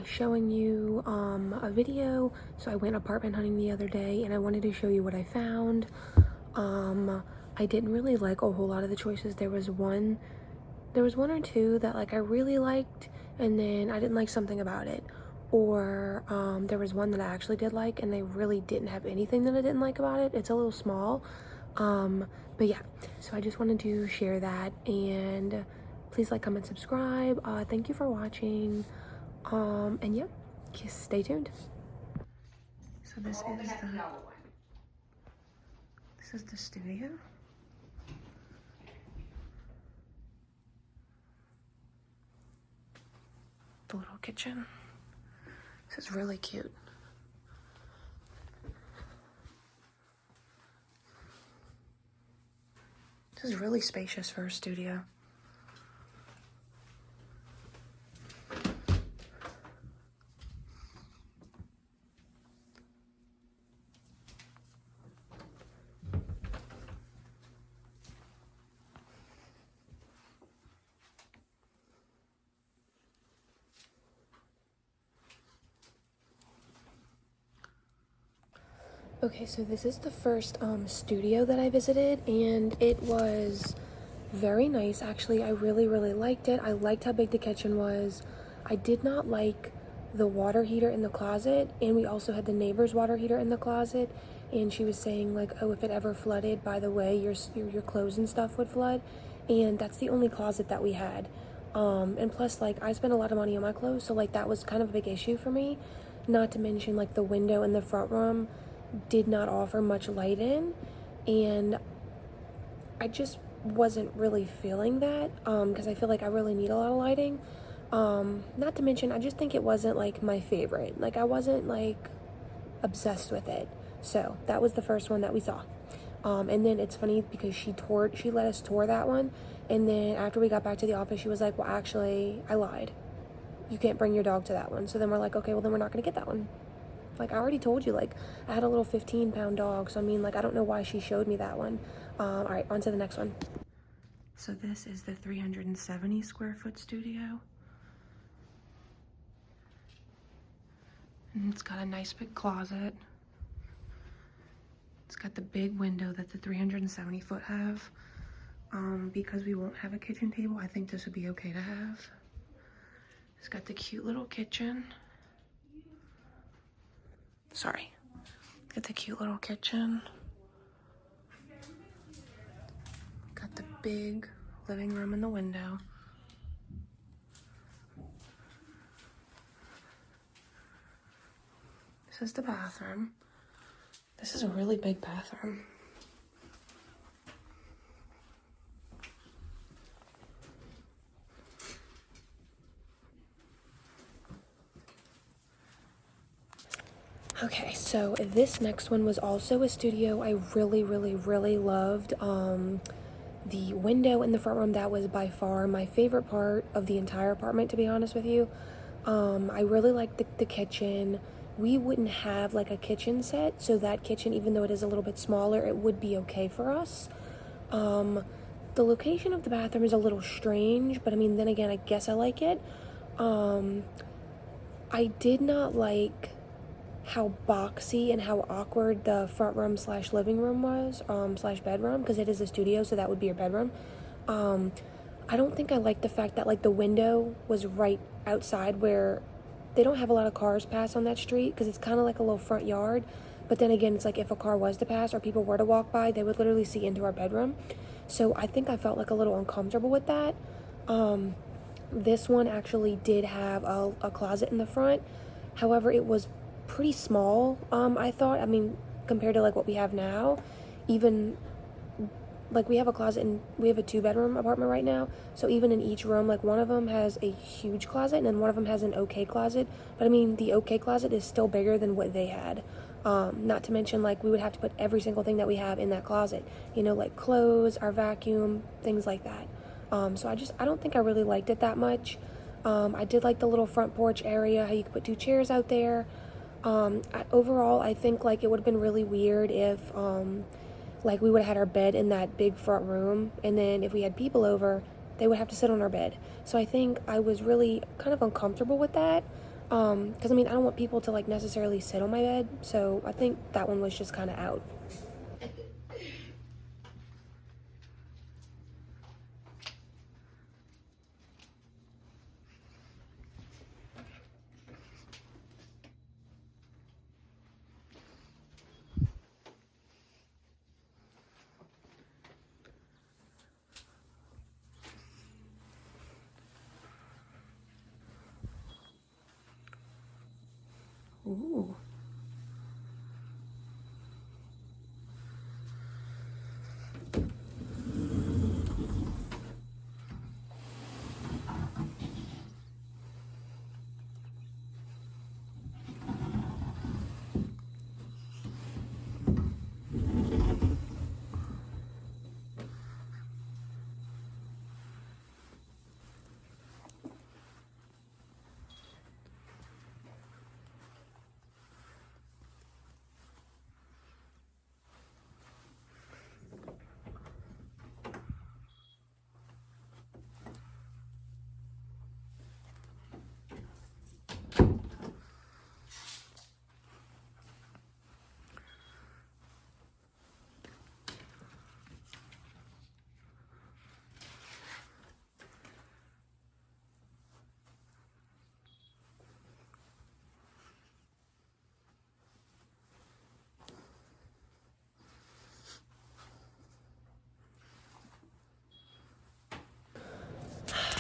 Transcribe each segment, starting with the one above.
showing you a video. So I went apartment hunting the other day and I wanted to show you what I found. I didn't really like a whole lot of the choices. There was one or two that like I really liked, and then I didn't like something about it. Or there was one that I actually did like and they really didn't have anything that I didn't like about it. It's a little small. But yeah, so I just wanted to share that, and please like, comment, subscribe. Thank you for watching. And yeah, just stay tuned. So this is the studio. The little kitchen. This is really cute. This is really spacious for a studio. Okay, so this is the first studio that I visited, and it was very nice. Actually, I really liked it. I liked how big the kitchen was. I did not like the water heater in the closet, and we also had the neighbor's water heater in the closet, and she was saying like, oh, if it ever flooded, by the way, your clothes and stuff would flood. And that's the only closet that we had. And plus, like, I spent a lot of money on my clothes, so like that was kind of a big issue for me. Not to mention, like, the window in the front room did not offer much light in, and I just wasn't really feeling that, because I feel like I really need a lot of lighting. Not to mention, I just think it wasn't like my favorite. Like, I wasn't like obsessed with it. So that was the first one that we saw. And then it's funny because she let us tour that one, and then after we got back to the office, she was like, well, actually, I lied. You can't bring your dog to that one. So then we're like, okay, well then we're not gonna get that one. Like, I already told you, like, I had a little 15-pound dog, so I mean, like, I don't know why she showed me that one. All right, on to the next one. So this is the 370 square foot studio. And it's got a nice big closet. It's got the big window that the 370 foot have. Because we won't have a kitchen table, I think this would be okay to have. It's got the cute little kitchen. Sorry. Got the cute little kitchen. Got the big living room in the window. This is the bathroom. This is a really big bathroom. Okay, so this next one was also a studio. I really loved the window in the front room. That was by far my favorite part of the entire apartment, to be honest with you. I really liked the kitchen. We wouldn't have like a kitchen set, so that kitchen, even though it is a little bit smaller, it would be okay for us. The location of the bathroom is a little strange, but I mean, then again, I guess I like it. I did not like how boxy and how awkward the front room / living room was, / bedroom, because it is a studio, so that would be your bedroom. I don't think I liked the fact that like the window was right outside where they don't have a lot of cars pass on that street, because it's kind of like a little front yard. But then again, it's like if a car was to pass or people were to walk by, they would literally see into our bedroom. So I think I felt like a little uncomfortable with that. This one actually did have a closet in the front. However, it was pretty small, I thought. I mean, compared to like what we have now. Even like we have a closet, and we have a 2-bedroom apartment right now, so even in each room, like one of them has a huge closet and then one of them has an okay closet. But I mean, the okay closet is still bigger than what they had. Not to mention, like, we would have to put every single thing that we have in that closet, you know, like clothes, our vacuum, things like that. So I don't think I really liked it that much. I did like the little front porch area, how you could put 2 chairs out there. Overall, I think like it would have been really weird if like we would have had our bed in that big front room, and then if we had people over, they would have to sit on our bed. So I think I was really kind of uncomfortable with that. Because I mean, I don't want people to like necessarily sit on my bed, so I think that one was just kind of out. Ooh.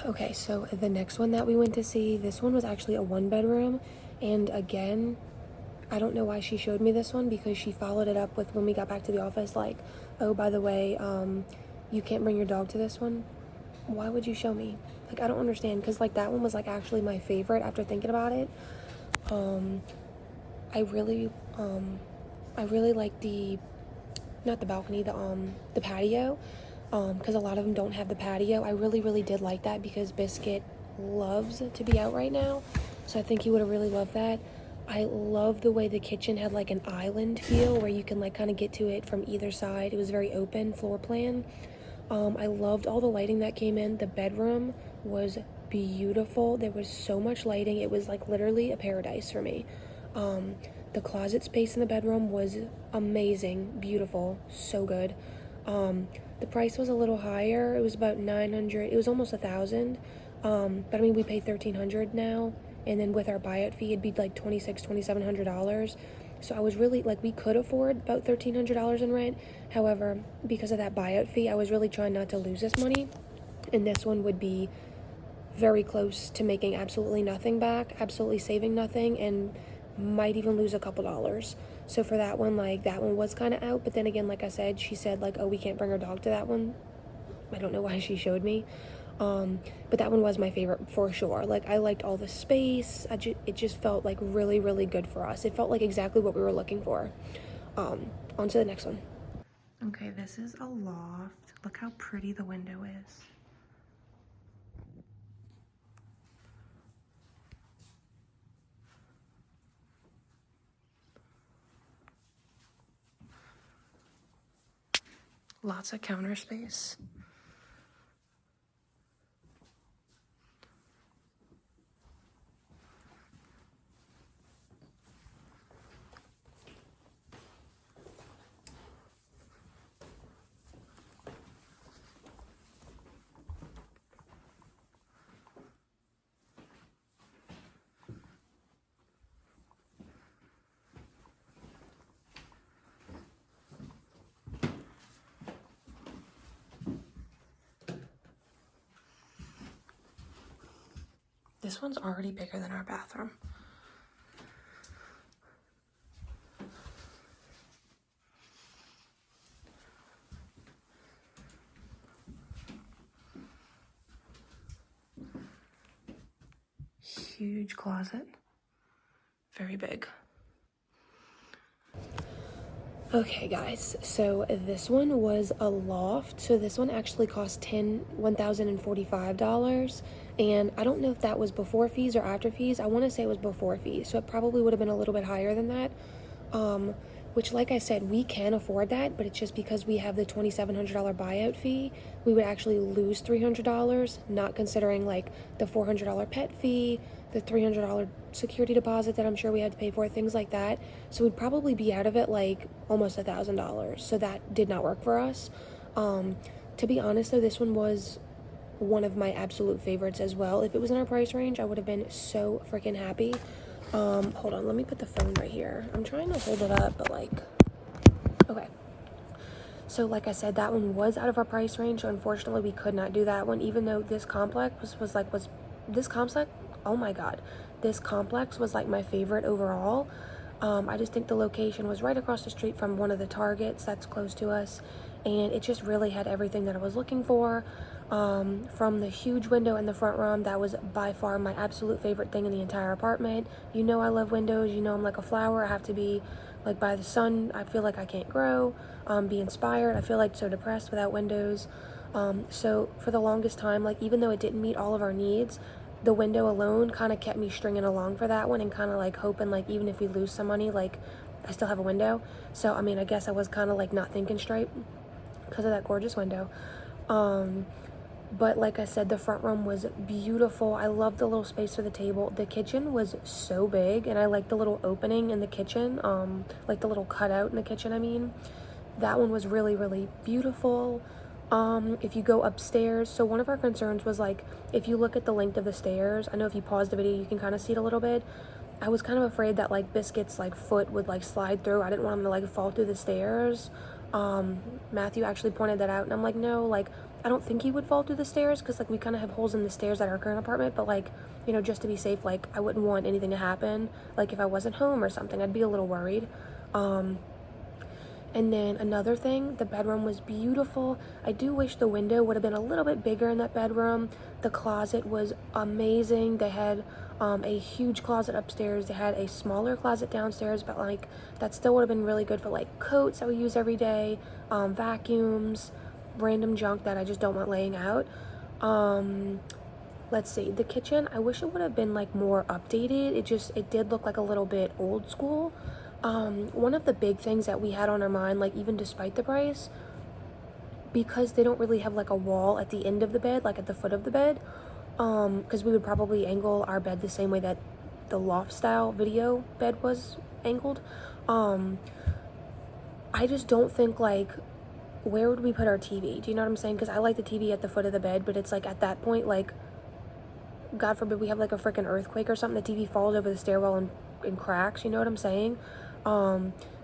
Okay, so the next one that we went to see, this one was actually a 1-bedroom, and again, I don't know why she showed me this one, because she followed it up with when we got back to the office, like, oh, by the way, you can't bring your dog to this one. Why would you show me? Like, I don't understand, because like that one was like actually my favorite after thinking about it. I really like the, not the balcony, the patio, because a lot of them don't have the patio. I really did like that, because Biscuit loves to be out right now, so I think he would have really loved that. I love the way the kitchen had like an island feel where you can like kind of get to it from either side. It was very open floor plan. I loved all the lighting that came in. The bedroom was beautiful. There was so much lighting. It was like literally a paradise for me. The closet space in the bedroom was amazing, beautiful, so good. The price was a little higher. It was about $900. It was almost $1,000. But I mean, we pay $1,300 now, and then with our buyout fee, it'd be like $2,700. So I was really like, we could afford about $1,300 in rent. However, because of that buyout fee, I was really trying not to lose this money, and this one would be very close to making absolutely nothing back, absolutely saving nothing, and might even lose a couple dollars. So for that one, like, that one was kind of out. But then again, like I said, she said like, oh, we can't bring our dog to that one. I don't know why she showed me. But that one was my favorite for sure. Like, I liked all the space. It just felt like really good for us. It felt like exactly what we were looking for. On to the next one. Okay, this is a loft. Look how pretty the window is. Lots of counter space. This one's already bigger than our bathroom. Huge closet. Very big. Okay guys, so this one was a loft. So this one actually cost $1,045, and I don't know if that was before fees or after fees. I want to say it was before fees, so it probably would have been a little bit higher than that. Which, like I said, we can afford that, but it's just because we have the $2,700 buyout fee, we would actually lose $300, not considering like the $400 pet fee, the $300 security deposit that I'm sure we had to pay for, things like that. So we'd probably be out of it like almost $1,000. So that did not work for us. To be honest though, this one was one of my absolute favorites as well. If it was in our price range, I would have been so freaking happy. Hold on, let me put the phone right here. I'm trying to hold it up, but like, okay. So like I said, that one was out of our price range. So unfortunately, we could not do that one, even though this complex was this complex, oh my God, this complex was like my favorite overall. I just think the location was right across the street from one of the Targets that's close to us. And it just really had everything that I was looking for. From the huge window in the front room, that was by far my absolute favorite thing in the entire apartment. You know I love windows. You know I'm like a flower. I have to be like by the sun. I feel like I can't grow. Be inspired. I feel like so depressed without windows. So for the longest time, like even though it didn't meet all of our needs, the window alone kind of kept me stringing along for that one and kind of like hoping like even if we lose some money, like I still have a window. So I mean, I guess I was kind of like not thinking straight because of that gorgeous window. But like I said, the front room was beautiful. I loved the little space for the table. The kitchen was so big, and I liked the little opening in the kitchen, like the little cutout in the kitchen, I mean. That one was really, really beautiful. If you go upstairs, so one of our concerns was like, if you look at the length of the stairs, I know if you pause the video, you can kind of see it a little bit. I was kind of afraid that like Biscuit's like foot would like slide through. I didn't want him to like fall through the stairs. Matthew actually pointed that out, and I'm like, no, like I don't think he would fall through the stairs because like we kind of have holes in the stairs at our current apartment, but like, you know, just to be safe, like I wouldn't want anything to happen. Like if I wasn't home or something, I'd be a little worried. And then another thing, the bedroom was beautiful. I do wish the window would have been a little bit bigger in that bedroom. The closet was amazing. They had a huge closet upstairs. They had a smaller closet downstairs, but like that still would have been really good for like coats that we use every day, vacuums, random junk that I just don't want laying out. Let's see, the kitchen, I wish it would have been like more updated. It did look like a little bit old school. One of the big things that we had on our mind, like even despite the price, because they don't really have like a wall at the end of the bed, like at the foot of the bed, because we would probably angle our bed the same way that the Loft style video bed was angled. I just don't think like, where would we put our TV? Do you know what I'm saying? Because I like the TV at the foot of the bed, but it's like at that point, like, God forbid we have like a freaking earthquake or something, the TV falls over the stairwell and cracks, you know what I'm saying?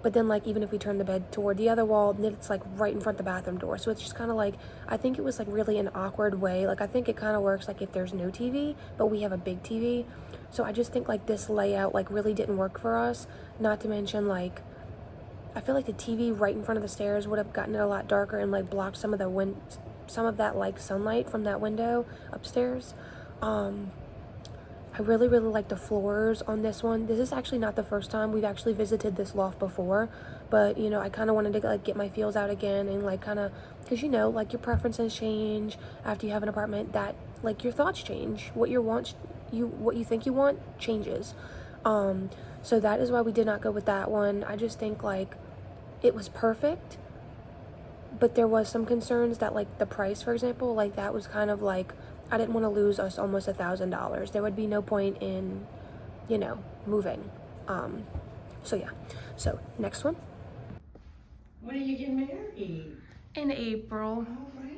But then like even if we turn the bed toward the other wall, then it's like right in front of the bathroom door. So it's just kind of like, I think it was like really an awkward way. Like I think it kind of works like if there's no TV, but we have a big TV. So I just think like this layout like really didn't work for us. Not to mention like, I feel like the TV right in front of the stairs would have gotten it a lot darker and like blocked some of that like sunlight from that window upstairs. I really, really like the floors on this one. This is actually not the first time. We've actually visited this loft before, but you know, I kind of wanted to like get my feels out again and like kind of, because you know, like your preferences change after you have an apartment, that like your thoughts change. What you think you want changes. So that is why we did not go with that one. I just think like it was perfect, but there was some concerns that like the price, for example, like that was kind of like, I didn't want to lose us almost $1,000. There would be no point in, you know, moving. So yeah. So next one. When are you getting married? In April. All right.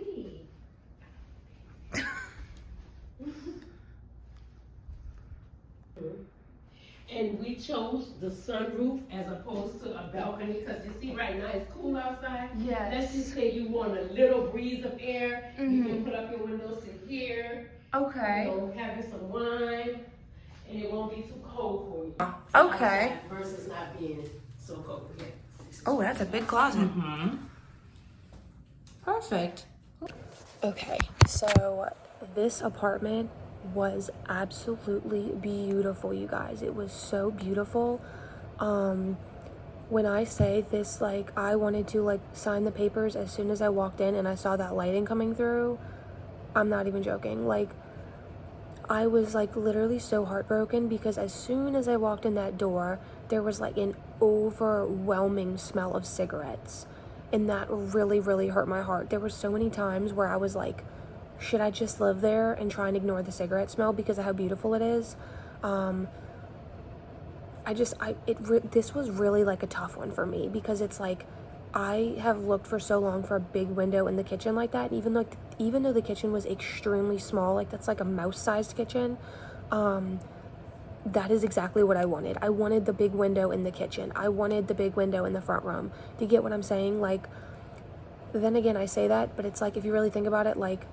And we chose the sunroof as opposed to a balcony because you see right now it's cool outside. Yes. Let's just say you want a little breeze of air. You can put up your windows in here. Okay. You know, having some wine, and it won't be too cold for you. Okay. Versus not being so cold. Yeah. Oh, that's a big closet. Mm-hmm. Perfect. Okay, so this apartment was absolutely beautiful, you guys. It was so beautiful. When I say this, like, I wanted to like sign the papers as soon as I walked in and I saw that lighting coming through. I'm not even joking. Like, I was like literally so heartbroken because as soon as I walked in that door, there was like an overwhelming smell of cigarettes, and that really, really hurt my heart. There were so many times where I was like, should I just live there and try and ignore the cigarette smell because of how beautiful it is? This was really like a tough one for me because it's like I have looked for so long for a big window in the kitchen like that. And even though the kitchen was extremely small, like that's like a mouse-sized kitchen, that is exactly what I wanted. I wanted the big window in the kitchen. I wanted the big window in the front room. Do you get what I'm saying? Like, then again, I say that, but it's like if you really think about it, like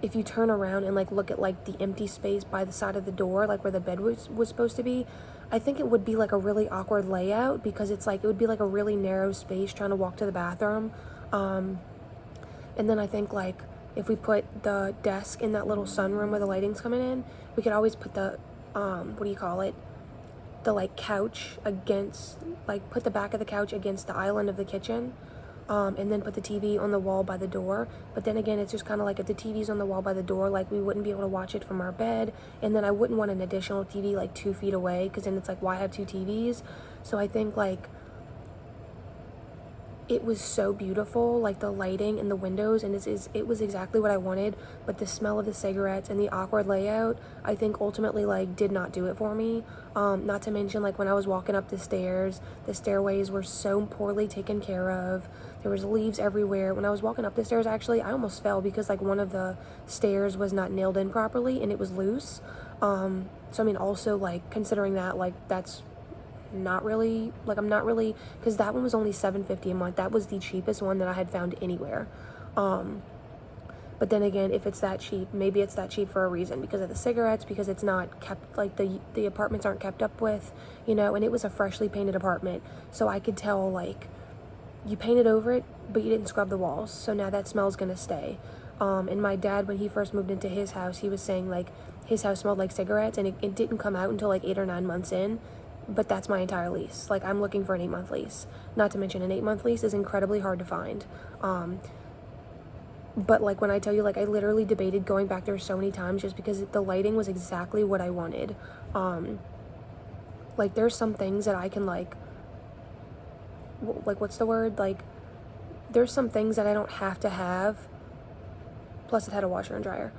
if you turn around and like look at like the empty space by the side of the door, like where the bed was supposed to be, I think it would be like a really awkward layout because it's like it would be like a really narrow space trying to walk to the bathroom. And then I think like if we put the desk in that little sunroom where the lighting's coming in, we could always put the what do you call it? The like couch against, like put the back of the couch against the island of the kitchen. And then put the TV on the wall by the door. But then again, it's just kind of like if the TV's on the wall by the door, like we wouldn't be able to watch it from our bed. And then I wouldn't want an additional TV like 2 feet away because then it's like, why have 2 TVs? So I think like it was so beautiful, like the lighting and the windows, and it was exactly what I wanted. But the smell of the cigarettes and the awkward layout, I think ultimately like did not do it for me. Not to mention like when I was walking up the stairs, the stairways were so poorly taken care of. There was leaves everywhere. When I was walking up the stairs, actually, I almost fell because like one of the stairs was not nailed in properly and it was loose. So I mean, also like considering that, like that's not really, like I'm not really, because that one was only $7.50 a month. That was the cheapest one that I had found anywhere. But then again, if it's that cheap, maybe it's that cheap for a reason, because of the cigarettes, because it's not kept, like the apartments aren't kept up with, you know. And it was a freshly painted apartment, so I could tell like you painted over it but you didn't scrub the walls, so now that smell's gonna stay. And my dad, when he first moved into his house, he was saying like his house smelled like cigarettes, and it didn't come out until like 8 or 9 months in. But that's my entire lease. Like, I'm looking for an 8-month lease. Not to mention an 8-month lease is incredibly hard to find. But like when I tell you, like I literally debated going back there so many times just because the lighting was exactly what I wanted. Like there's some things that I can like what's the word? Like there's some things that I don't have to have. Plus it had a washer and dryer.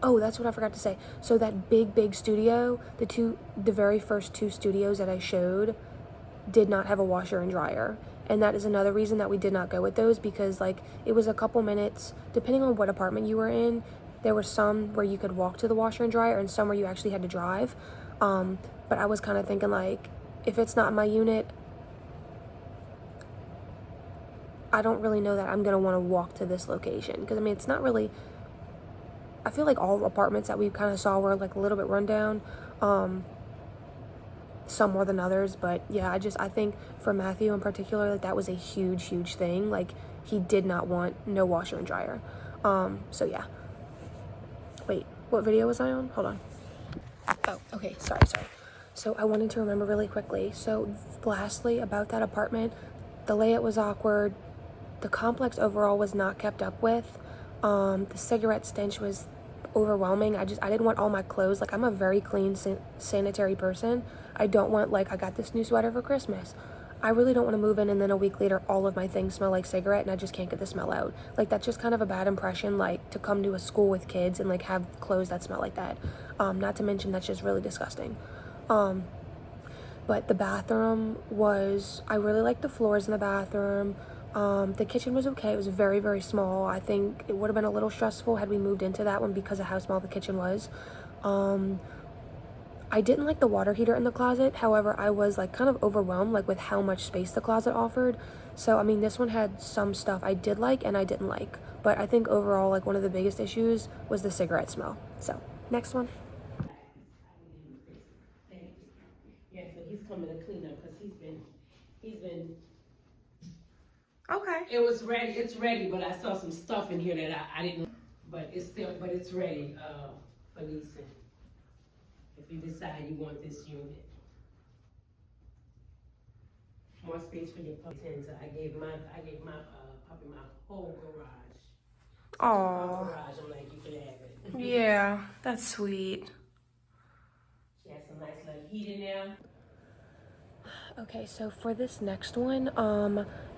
Oh, that's what I forgot to say. So that big studio, the very first 2 studios that I showed did not have a washer and dryer. And that is another reason that we did not go with those, because like it was a couple minutes, depending on what apartment you were in. There were some where you could walk to the washer and dryer and some where you actually had to drive. But I was kind of thinking like, if it's not my unit, I don't really know that I'm going to want to walk to this location. Because I mean, it's not really, I feel like all apartments that we kind of saw were like a little bit rundown, some more than others. But yeah, I think for Matthew in particular, like that was a huge thing. Like he did not want no washer and dryer. So yeah. Wait, what video was I on? Hold on. Oh, okay, sorry. So I wanted to remember really quickly. So lastly, about that apartment, the layout was awkward. The complex overall was not kept up with. The cigarette stench was overwhelming. I didn't want all my clothes. Like I'm a very clean, sanitary person. I don't want like I got this new sweater for Christmas. I really don't want to move in and then a week later all of my things smell like cigarette and I just can't get the smell out. Like that's just kind of a bad impression, like to come to a school with kids and like have clothes that smell like that. Not to mention that's just really disgusting. But the bathroom was, I really liked the floors in the bathroom. The kitchen was okay. It was very small. I think it would have been a little stressful had we moved into that one because of how small the kitchen was. I didn't like the water heater in the closet. However, I was like kind of overwhelmed like with how much space the closet offered. So I mean, this one had some stuff I did like and I didn't like. But I think overall, like one of the biggest issues was the cigarette smell. So next one. Yeah, so he's coming to clean up because he's been. Okay. It's ready, but I saw some stuff in here that I didn't, but it's ready, for leasing. If you decide you want this unit. More space for your puppy. I gave my puppy my whole garage. Aww. Garage, I'm like, you can have it. Yeah, that's sweet. She has some nice little heat in there. Okay, so for this next one,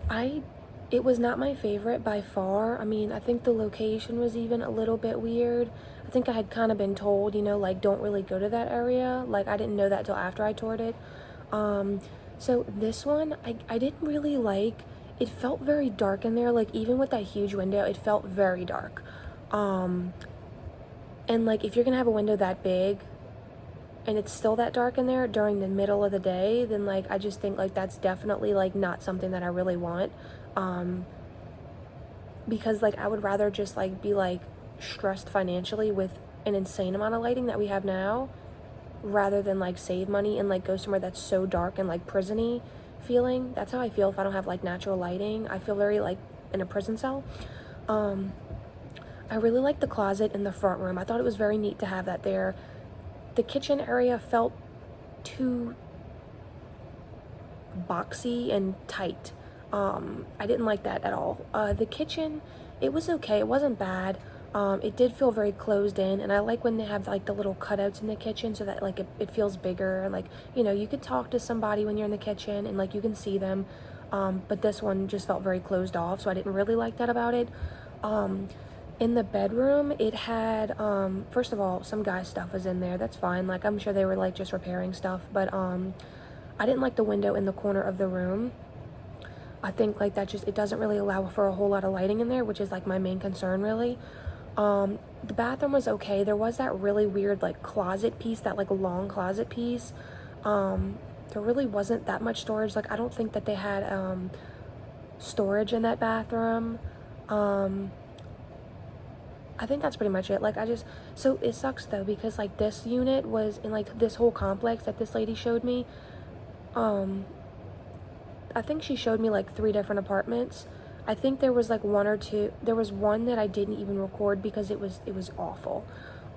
I It was not my favorite by far. I mean, I think the location was even a little bit weird. I think I had kind of been told, you know, like, don't really go to that area. Like, I didn't know that till after I toured it. So this one, I didn't really like. It felt very dark in there. Like, even with that huge window, it felt very dark. And, like, if you're gonna have a window that big, and it's still that dark in there during the middle of the day, then, like, I just think, like, that's definitely, like, not something that I really want. Because, like, I would rather just, like, be, like, stressed financially with an insane amount of lighting that we have now, rather than, like, save money and, like, go somewhere that's so dark and, like, prison-y feeling. That's how I feel if I don't have, like, natural lighting. I feel very, like, in a prison cell. I really liked the closet in the front room. I thought it was very neat to have that there. The kitchen area felt too boxy and tight. I didn't like that at all. The kitchen, it was okay. It wasn't bad. It did feel very closed in, and I like when they have, like, the little cutouts in the kitchen so that, like, it feels bigger, and, like, you know, you could talk to somebody when you're in the kitchen and, like, you can see them. But this one just felt very closed off, so I didn't really like that about it. In the bedroom, it had, first of all, some guy stuff was in there. That's fine. Like, I'm sure they were, like, just repairing stuff, but I didn't like the window in the corner of the room. I think, like, that just, it doesn't really allow for a whole lot of lighting in there, which is, like, my main concern, really. The bathroom was okay. There was that really weird, like, closet piece, that, like, long closet piece. There really wasn't that much storage. Like, I don't think that they had storage in that bathroom. I think that's pretty much it. Like, so it sucks, though, because, like, this unit was in, like, this whole complex that this lady showed me. I think she showed me, like, 3 different apartments. I think there was, like, 1 or 2. There was one that I didn't even record because it was awful.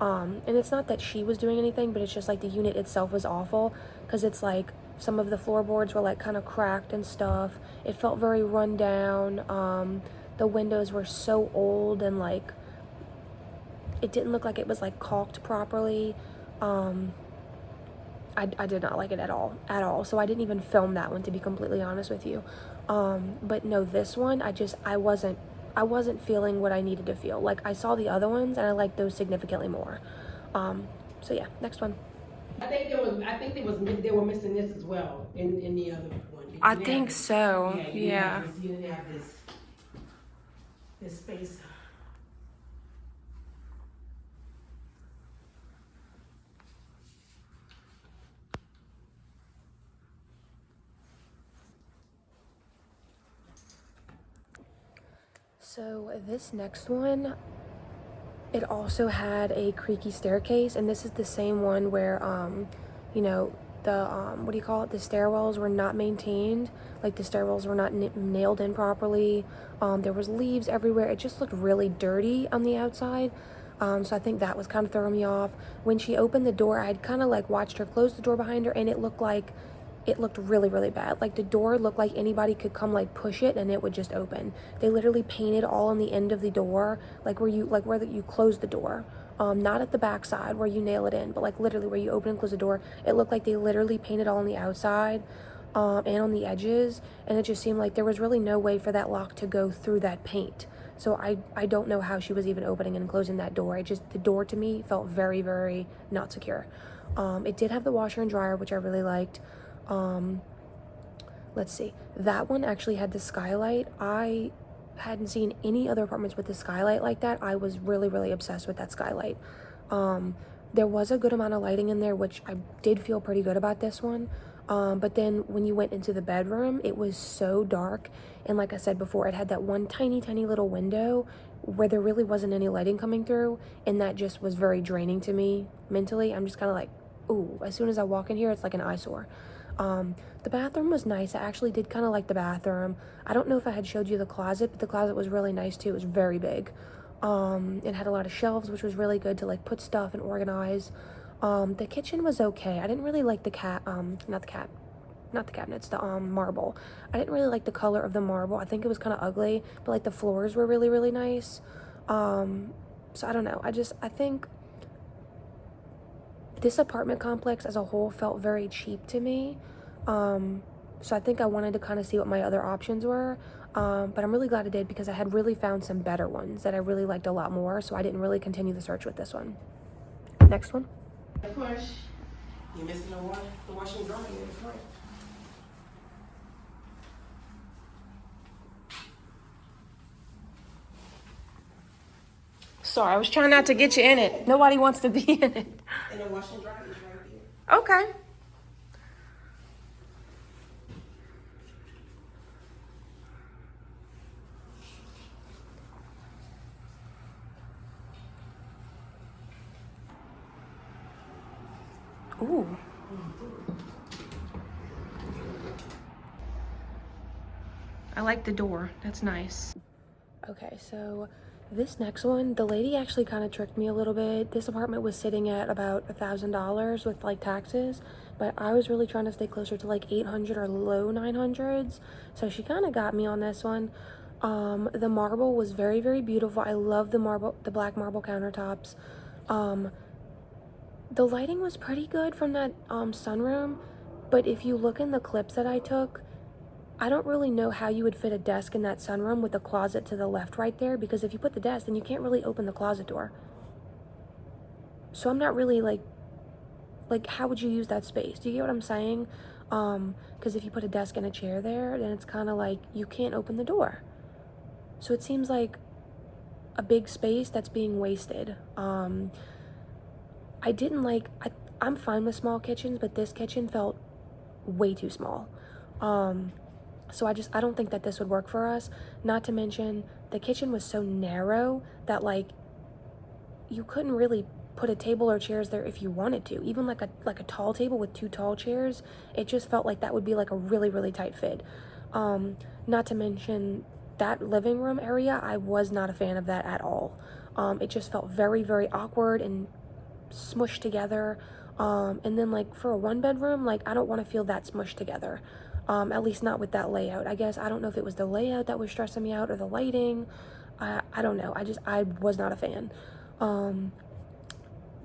And it's not that she was doing anything, but it's just, like, the unit itself was awful, because it's, like, some of the floorboards were, like, kind of cracked and stuff. It felt very run down. The windows were so old, and, like, it didn't look like it was, like, caulked properly. I did not like it at all. So I didn't even film that one, to be completely honest with you. But no, this one, I wasn't feeling what I needed to feel. Like, I saw the other ones, and I liked those significantly more. So yeah, next one. I think they were missing this as well in the other one. You I didn't think have this. so, Yeah. yeah. You didn't have this space. So this next one, it also had a creaky staircase, and this is the same one where, you know, the, what do you call it? The stairwells were not maintained. Like, the stairwells were not nailed in properly. There was leaves everywhere. It just looked really dirty on the outside. So I think that was kind of throwing me off. When she opened the door, I had kind of, like, watched her close the door behind her, and it looked really, really bad. Like, the door looked like anybody could come, like, push it and it would just open. They literally painted all on the end of the door, like where you close the door. Not at the back side where you nail it in, but, like, literally where you open and close the door. It looked like they literally painted all on the outside, and on the edges, and it just seemed like there was really no way for that lock to go through that paint. So I don't know how she was even opening and closing that door. The door to me felt very, very not secure. It did have the washer and dryer, which I really liked. Let's see, that one actually had the skylight. I hadn't seen any other apartments with the skylight like that. I was really, really obsessed with that skylight. There was a good amount of lighting in there, which I did feel pretty good about this one. But then when you went into the bedroom, it was so dark, and like I said before, it had that one tiny, tiny little window where there really wasn't any lighting coming through, and that just was very draining to me mentally. I'm just kind of like, ooh, as soon as I walk in here, it's like an eyesore. The bathroom was nice. I actually did kind of like the bathroom. I don't know if I had showed you the closet, but the closet was really nice too. It was very big. It had a lot of shelves, which was really good to, like, put stuff and organize. The kitchen was okay. I didn't really like the cabinets, the marble. I didn't really like the color of the marble. I think it was kind of ugly, but, like, the floors were really, really nice. So I don't know. I think this apartment complex as a whole felt very cheap to me. So I think I wanted to kind of see what my other options were. But I'm really glad I did because I had really found some better ones that I really liked a lot more. So I didn't really continue the search with this one. Next one. Push. You're missing the washing and drying. That's right. Sorry, I was trying not to get you in it. Nobody wants to be in it. And the washing and drying is right there. Okay. Ooh. I like the door. That's nice. Okay, so this next one, the lady actually kind of tricked me a little bit. This apartment was sitting at about $1,000 with like taxes, but I was really trying to stay closer to like 800 or low 900s. So she kind of got me on this one. The marble was very, very beautiful. I love the black marble countertops. The lighting was pretty good from that sunroom, but if you look in the clips that I took, I don't really know how you would fit a desk in that sunroom with a closet to the left right there, because if you put the desk, then you can't really open the closet door. So I'm not really like how would you use that space? Do you get what I'm saying? Because if you put a desk and a chair there, then it's kind of like you can't open the door. So it seems like a big space that's being wasted. I didn't like, I'm fine with small kitchens, but this kitchen felt way too small. So I don't think that this would work for us. Not to mention, the kitchen was so narrow that like, you couldn't really put a table or chairs there if you wanted to. Even like a tall table with 2 tall chairs, it just felt like that would be like a really, really tight fit. Not to mention, that living room area, I was not a fan of that at all. It just felt very, very awkward and smushed together. And then like for a 1-bedroom, like I don't want to feel that smushed together. At least not with that layout. I guess I don't know if it was the layout that was stressing me out or the lighting. I don't know. I was not a fan.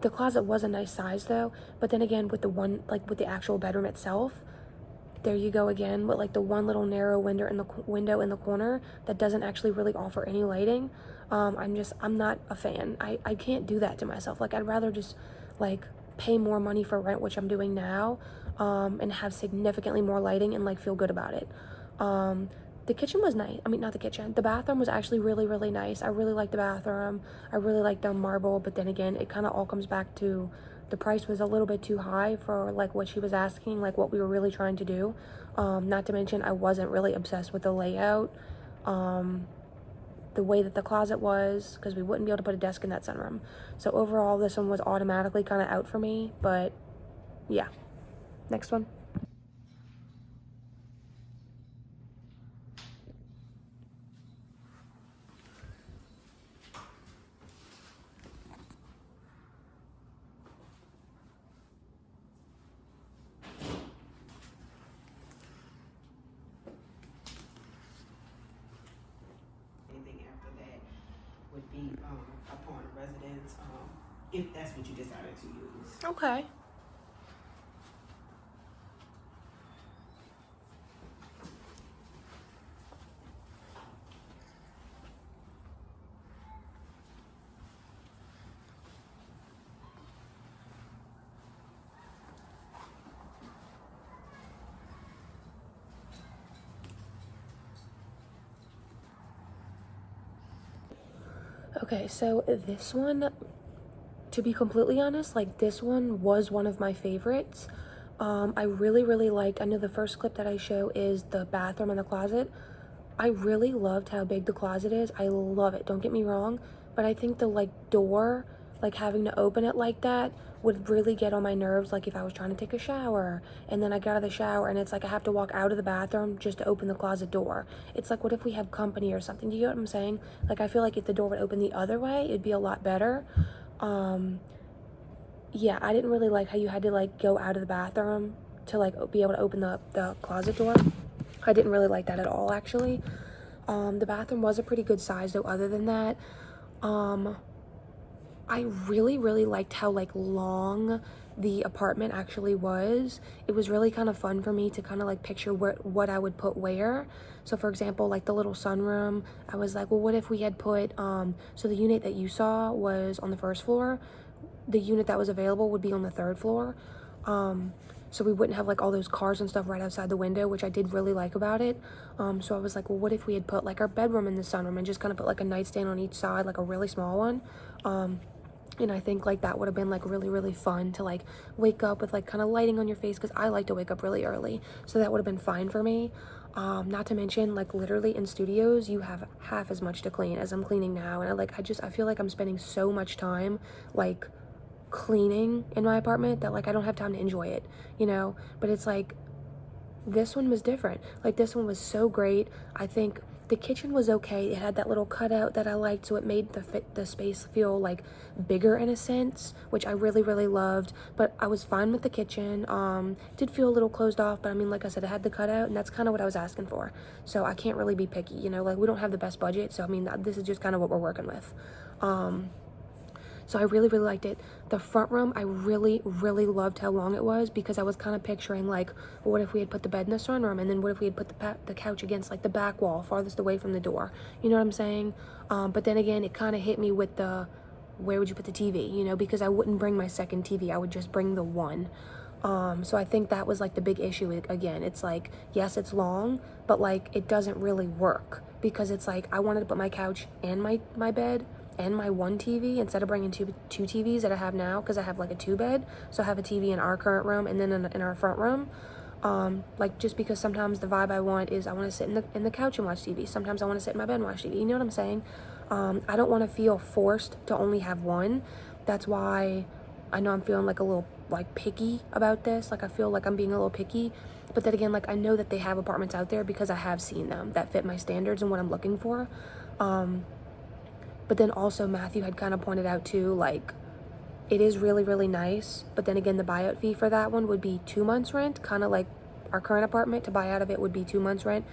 The closet was a nice size though, but then again with the actual bedroom itself, there you go again with like the one little narrow window in the corner that doesn't actually really offer any lighting. I'm not a fan. I can't do that to myself. Like I'd rather just like pay more money for rent, which I'm doing now, and have significantly more lighting and like feel good about it. The kitchen was nice. I mean, not the kitchen. The bathroom was actually really, really nice. I really liked the bathroom. I really liked the marble, but then again, it kind of all comes back to the price was a little bit too high for like what she was asking, like what we were really trying to do. Not to mention, I wasn't really obsessed with the layout, the way that the closet was, because we wouldn't be able to put a desk in that sunroom. So overall, this one was automatically kind of out for me, but yeah. Next one. Anything after that would be upon a residence, if that's what you decided to use. Okay. Okay, so this one, to be completely honest, like this one was one of my favorites. I really, really liked, I know the first clip that I show is the bathroom and the closet. I really loved how big the closet is. I love it, don't get me wrong, but I think the like door, like having to open it like that would really get on my nerves. Like if I was trying to take a shower and then I got out of the shower and it's like I have to walk out of the bathroom just to open the closet door. It's like, what if we have company or something? Do you get what I'm saying? Like I feel like if the door would open the other way, it'd be a lot better. Yeah, I didn't really like how you had to like go out of the bathroom to like be able to open the closet door. I didn't really like that at all, actually. The bathroom was a pretty good size though, other than that. I really, really liked how like long the apartment actually was, it was really kind of fun for me to kind of like picture what I would put where. So for example, like the little sunroom, I was like, well, what if we had put, so the unit that you saw was on the first floor, the unit that was available would be on the third floor. So we wouldn't have like all those cars and stuff right outside the window, which I did really like about it. So I was like, well, what if we had put like our bedroom in the sunroom and just kind of put like a nightstand on each side, like a really small one. And I think like that would have been like really, really fun to like wake up with like kind of lighting on your face, because I like to wake up really early. So that would have been fine for me. Not to mention, like literally in studios, you have half as much to clean as I'm cleaning now. And I feel like I'm spending so much time like cleaning in my apartment that like I don't have time to enjoy it, you know. But it's like this one was different. Like this one was so great. I think the kitchen was okay. It had that little cutout that I liked, so it made the space feel like bigger in a sense, which I really, really loved. But I was fine with the kitchen. Did feel a little closed off, but I mean, like I said, it had the cutout, and that's kind of what I was asking for. So I can't really be picky, you know. Like we don't have the best budget, so I mean, this is just kind of what we're working with. So I really, really liked it. The front room, I really, really loved how long it was, because I was kind of picturing like, well, what if we had put the bed in the sunroom, and then what if we had put the couch against like the back wall, farthest away from the door? You know what I'm saying? But then again, it kind of hit me with the, where would you put the TV? You know, because I wouldn't bring my second TV. I would just bring the one. So I think that was like the big issue. Again, it's like, yes, it's long, but like it doesn't really work, because it's like I wanted to put my couch and my bed and my one TV instead of bringing two TVs that I have now, because I have like a 2-bed. So I have a TV in our current room and then in our front room. Like just because sometimes the vibe I want is I want to sit in the couch and watch TV. Sometimes I want to sit in my bed and watch TV. You know what I'm saying? I don't want to feel forced to only have one. That's why I know I'm feeling like a little like picky about this. Like I feel like I'm being a little picky. But then again, like I know that they have apartments out there because I have seen them that fit my standards and what I'm looking for. But then also Matthew had kind of pointed out too, like it is really, really nice. But then again, the buyout fee for that one would be 2 months rent, kind of like our current apartment. To buy out of it would be 2 months rent.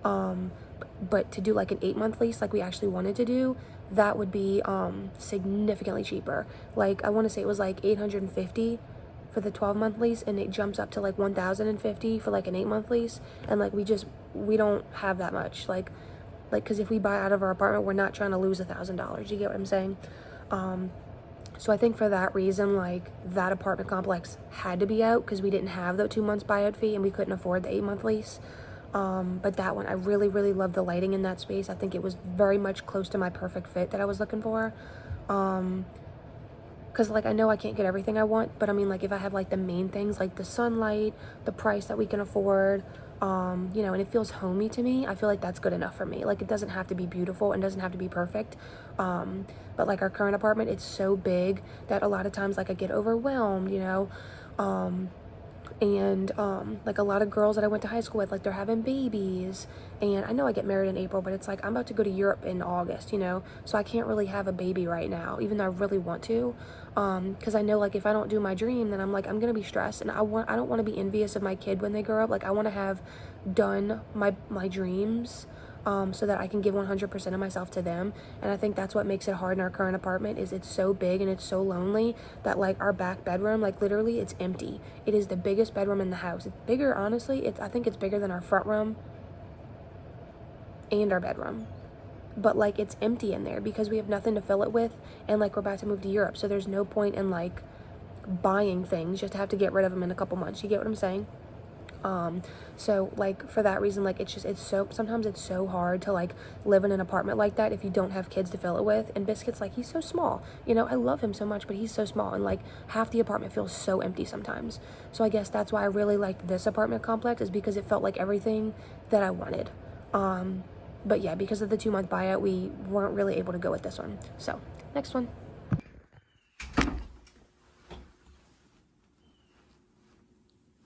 But to do like an 8-month lease, like we actually wanted to do, that would be significantly cheaper. Like I want to say it was like $850 for the 12-month lease, and it jumps up to like $1,050 for like an 8-month lease. And like we don't have that much. Like because if we buy out of our apartment, we're not trying to lose $1,000. You get what I'm saying? So I think for that reason, like that apartment complex had to be out, because we didn't have the 2 months buyout fee and we couldn't afford the 8-month lease. But that one, I really, really loved the lighting in that space. I think it was very much close to my perfect fit that I was looking for. Because like I know I can't get everything I want, but I mean, like if I have like the main things, like the sunlight, the price that we can afford, you know, and it feels homey to me, I feel like that's good enough for me. Like it doesn't have to be beautiful and doesn't have to be perfect. But like our current apartment, it's so big that a lot of times like I get overwhelmed, you know. And like a lot of girls that I went to high school with, like they're having babies, and I know I get married in April, but it's like I'm about to go to Europe in August, you know, so I can't really have a baby right now, even though I really want to, because I know like if I don't do my dream, then I'm gonna be stressed, and I don't want to be envious of my kid when they grow up. Like I want to have done my dreams, so that I can give 100% of myself to them. And I think that's what makes it hard in our current apartment, is it's so big and it's so lonely that like our back bedroom, like literally it's empty. It is the biggest bedroom in the house. It's bigger, honestly. I think it's bigger than our front room and our bedroom. But like it's empty in there because we have nothing to fill it with, and like we're about to move to Europe, so there's no point in like buying things just to have to get rid of them in a couple months. You get what I'm saying? So like for that reason, like sometimes it's so hard to like live in an apartment like that if you don't have kids to fill it with. And Biscuit's like, he's so small, you know, I love him so much, but he's so small, and like half the apartment feels so empty sometimes. So I guess that's why I really liked this apartment complex, is because it felt like everything that I wanted. But yeah, because of the 2-month buyout, we weren't really able to go with this one. So next one.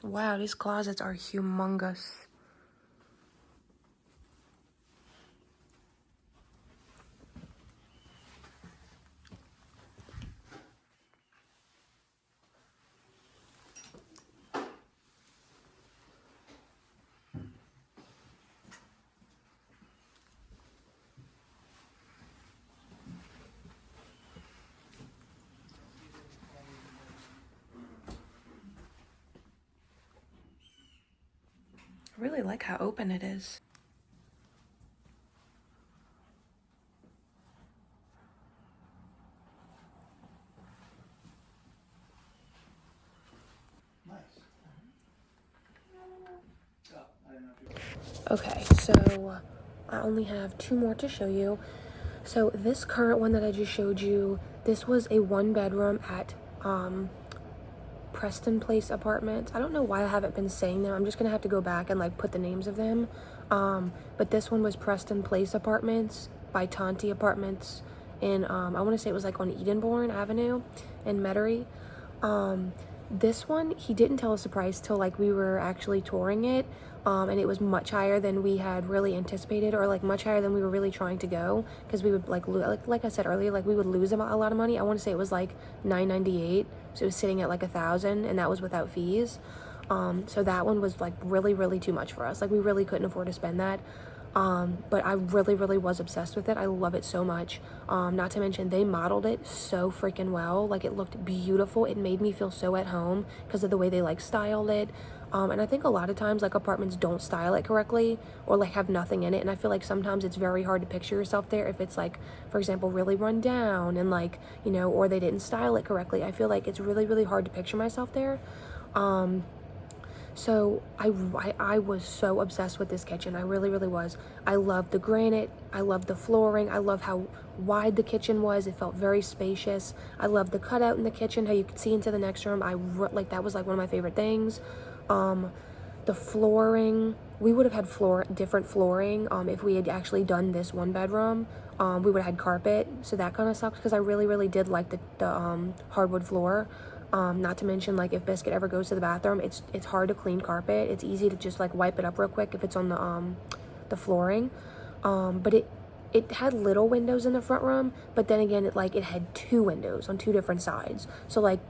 Wow, these closets are humongous. I really like how open it is. Okay, so I only have 2 more to show you. So this current one that I just showed you, this was a 1-bedroom at Preston Place apartments. I don't know why I haven't been saying them. I'm just gonna have to go back and like put the names of them. But this one was Preston Place Apartments by Tonti Apartments in I want to say it was like on Edenbourne Avenue in Metairie. This one, he didn't tell us the price till like we were actually touring it. And it was much higher than we had really anticipated, or like much higher than we were really trying to go, because we would like I said earlier, like we would lose a lot of money. I want to say it was like $998, so it was sitting at like $1,000, and that was without fees. So that one was like really too much for us. Like we really couldn't afford to spend that. But I really was obsessed with it. I love it so much. Not to mention they modeled it so freaking well. Like it looked beautiful. It made me feel so at home because of the way they like styled it. And I think a lot of times like apartments don't style it correctly, or like have nothing in it. And I feel like sometimes it's very hard to picture yourself there if it's like, for example, really run down and like, you know, or they didn't style it correctly. I feel like it's really hard to picture myself there. So I was so obsessed with this kitchen. I really was. I loved the granite. I loved the flooring. I love how wide the kitchen was. It felt very spacious. I loved the cutout in the kitchen, how you could see into the next room. Like that was like one of my favorite things. The flooring, we would have had different flooring if we had actually done this 1-bedroom. We would have had carpet, so that kind of sucks because I really did like the hardwood floor. Not to mention, like, if Biscuit ever goes to the bathroom, it's hard to clean carpet. It's easy to just like wipe it up real quick if it's on the flooring. But it had little windows in the front room, but then again, it had 2 windows on 2 different sides. So like,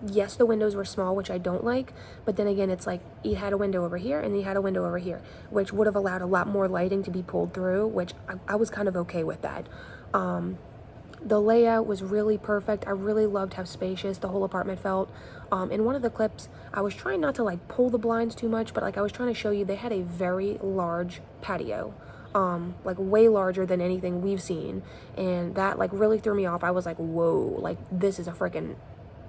yes, the windows were small, which I don't like, but then again, it's like you had a window over here and you had a window over here, which would have allowed a lot more lighting to be pulled through, which I was kind of okay with that. The layout was really perfect. I really loved how spacious the whole apartment felt. In one of the clips, I was trying not to like pull the blinds too much, but like I was trying to show you they had a very large patio, like way larger than anything we've seen, and that like really threw me off. I was like, whoa, like this is a freaking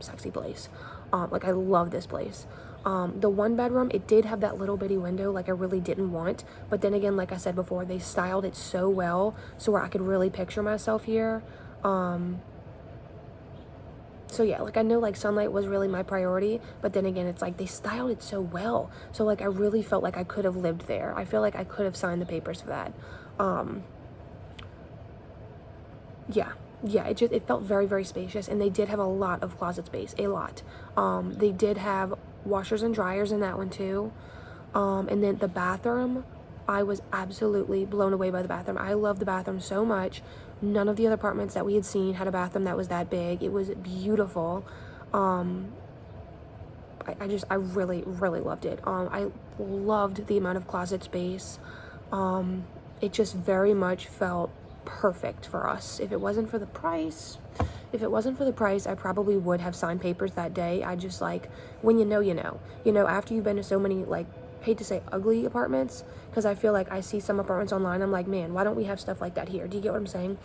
sexy place. Like I love this place. The 1-bedroom, it did have that little bitty window like I really didn't want, but then again, like I said before, they styled it so well so where I could really picture myself here. So yeah, like I know like sunlight was really my priority, but then again, it's like they styled it so well. So like I really felt like I could have lived there. I feel like I could have signed the papers for that. Yeah, it felt very spacious, and they did have a lot of closet space, a lot. They did have washers and dryers in that one too. And then the bathroom, I was absolutely blown away by the bathroom. I love the bathroom so much. None of the other apartments that we had seen had a bathroom that was that big. It was beautiful. I really loved it. I loved the amount of closet space. It just very much felt perfect for us. If it wasn't for the price, I probably would have signed papers that day. I just like, when you know, after you've been to so many, like, hate to say ugly apartments, because I feel like I see some apartments online, I'm like, man, why don't we have stuff like that here? Do you get what I'm saying?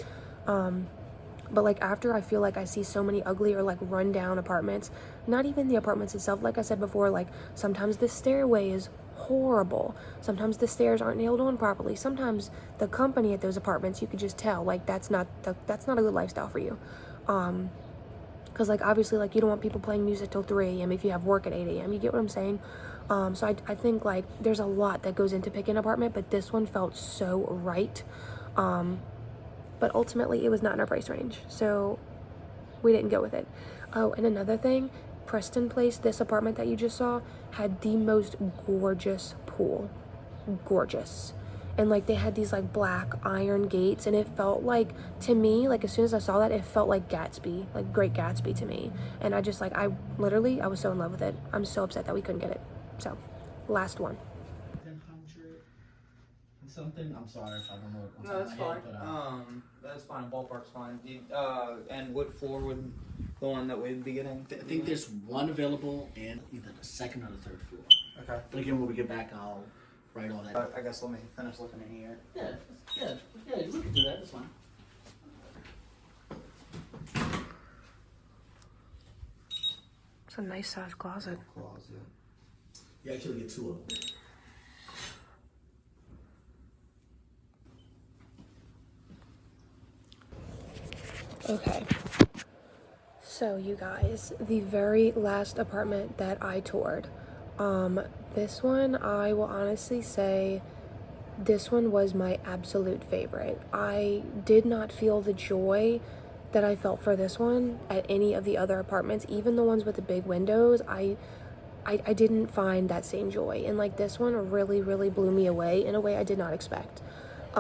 But like after I feel like I see so many ugly or like run down apartments, not even the apartments itself, like I said before, like sometimes the stairway is horrible. Sometimes the stairs aren't nailed on properly. Sometimes the company at those apartments, you could just tell like that's not a good lifestyle for you. Because like obviously like you don't want people playing music till 3 a.m. if you have work at 8 a.m. You get what I'm saying? So I think like there's a lot that goes into picking an apartment, but this one felt so right. But ultimately it was not in our price range, so we didn't go with it. Oh, and another thing, Preston Place, this apartment that you just saw, had the most gorgeous pool. Gorgeous. And like they had these like black iron gates, and it felt like, to me, like as soon as I saw that, it felt like Gatsby, like Great Gatsby to me. And I just like, I was so in love with it. I'm so upset that we couldn't get it. So, last one. 100 and something. I'm sorry if I don't know what No, that's fine. But, That's fine. Ballpark's fine. And what floor would the one that we'd be getting? I think there's one available in either the 2nd or the 3rd floor. Okay. But again, when we get back, I'll write all that. I guess let me finish looking in here. Yeah, we can do that, that's fine. It's a nice sized closet. Closet. You actually get 2 of them. Okay. So you guys, the very last apartment that I toured, this one, I will honestly say, this one was my absolute favorite. I did not feel the joy that I felt for this one at any of the other apartments, even the ones with the big windows. I didn't find that same joy, and like this one really blew me away in a way I did not expect.